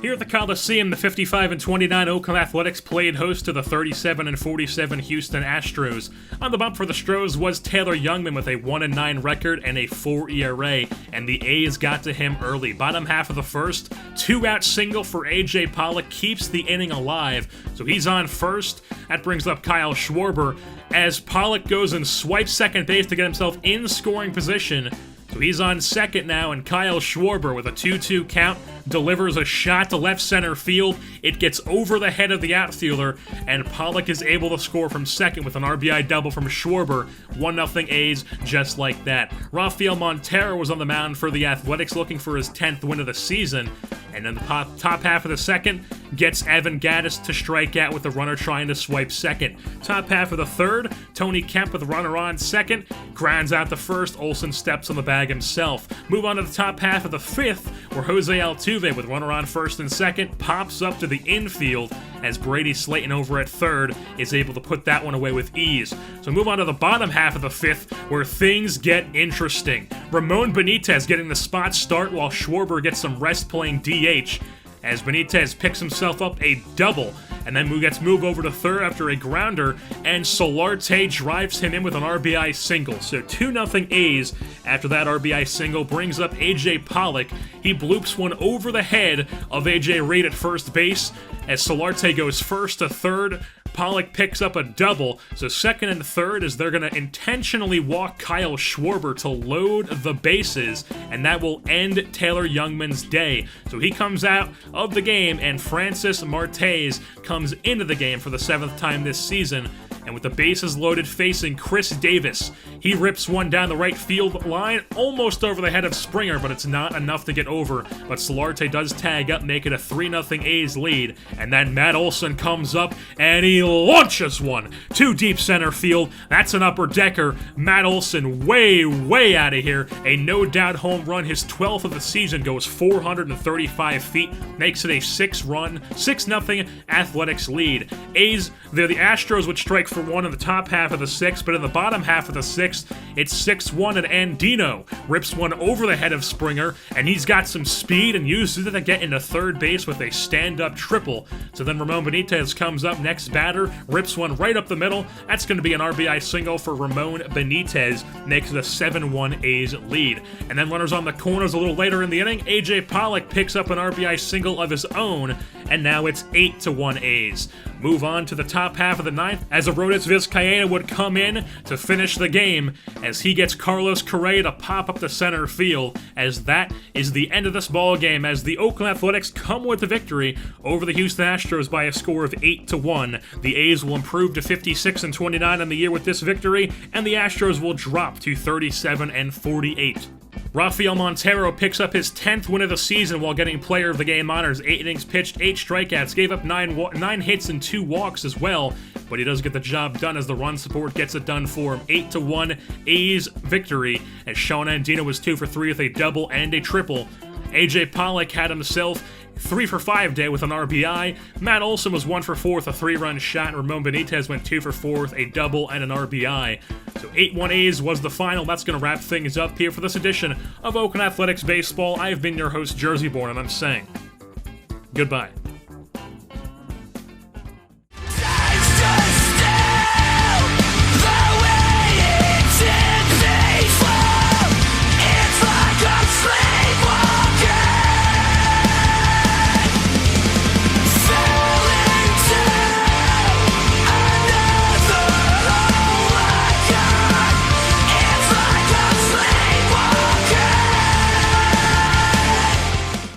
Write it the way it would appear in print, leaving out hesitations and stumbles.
Here at the Coliseum, the 55-29 Oakland Athletics played host to the 37-47 Houston Astros. On the bump for the Stros was Taylor Youngman with a 1-9 record and a 4 ERA, and the A's got to him early. Bottom half of the first, 2-out single for A.J. Pollock keeps the inning alive, so he's on first. That brings up Kyle Schwarber as Pollock goes and swipes second base to get himself in scoring position. So he's on second now, and Kyle Schwarber with a 2-2 count delivers a shot to left center field. It gets over the head of the outfielder, and Pollock is able to score from second with an RBI double from Schwarber. 1-0 A's just like that. Rafael Montero was on the mound for the Athletics looking for his 10th win of the season. And then the top half of the second gets Evan Gattis to strike out with the runner trying to swipe second. Top half of the third, Tony Kemp with the runner on second, grounds out the first. Olsen steps on the bag himself. Move on to the top half of the fifth, where Jose Altuve with runner on first and second pops up to the infield as Brady Slayton over at third is able to put that one away with ease. So move on to the bottom half of the fifth, where things get interesting. Ramon Benitez getting the spot start while Schwarber gets some rest playing DH as Benitez picks himself up a double and then gets moved over to third after a grounder, and Solarte drives him in with an RBI single. So 2-0 A's after that RBI single brings up A.J. Pollock. He bloops one over the head of A.J. Reed at first base as Solarte goes first to third. Pollock picks up a double, so second and third is they're going to intentionally walk Kyle Schwarber to load the bases, and that will end Taylor Youngman's day. So he comes out of the game, and Francis Martes comes into the game for the 7th time this season. And with the bases loaded facing Chris Davis, he rips one down the right field line, almost over the head of Springer, but it's not enough to get over. But Solarte does tag up, make it a 3-0 A's lead. And then Matt Olson comes up, and he launches one to deep center field. That's an upper decker. Matt Olson way out of here. A no-doubt home run, his 12th of the season, goes 435 feet, makes it a 6-0 Athletics lead. The Astros would strike for one in the top half of the sixth, but in the bottom half of the sixth, it's 6-1, and Andino rips one over the head of Springer, and he's got some speed and uses it to get into third base with a stand-up triple. So then Ramon Benitez comes up next batter, rips one right up the middle. That's going to be an RBI single for Ramon Benitez, makes it a 7-1 A's lead. And then runners on the corners a little later in the inning, A.J. Pollock picks up an RBI single of his own, and now it's 8-1 A's. Move on to the top half of the ninth, as Arodys Vizcaíno would come in to finish the game as he gets Carlos Correa to pop up the center field, as that is the end of this ball game as the Oakland Athletics come with the victory over the Houston Astros by a score of 8-1. The A's will improve to 56-29 on the year with this victory, and the Astros will drop to 37-48. Rafael Montero picks up his 10th win of the season while getting player of the game honors. 8 innings pitched, 8 strikeouts, gave up 9 hits and 2 walks as well, but he does get the job done as the run support gets it done for him. 8-1 A's victory as Sean Andino was 2 for 3 with a double and a triple. A.J. Pollock had himself 3 for 5 day with an RBI. Matt Olson was 1 for 4 with a 3-run shot, and Ramon Benitez went 2 for 4 with a double and an RBI. So 8-1 A's was the final. That's going to wrap things up here for this edition of Oakland Athletics Baseball. I've been your host, Jersey Born, and I'm saying goodbye.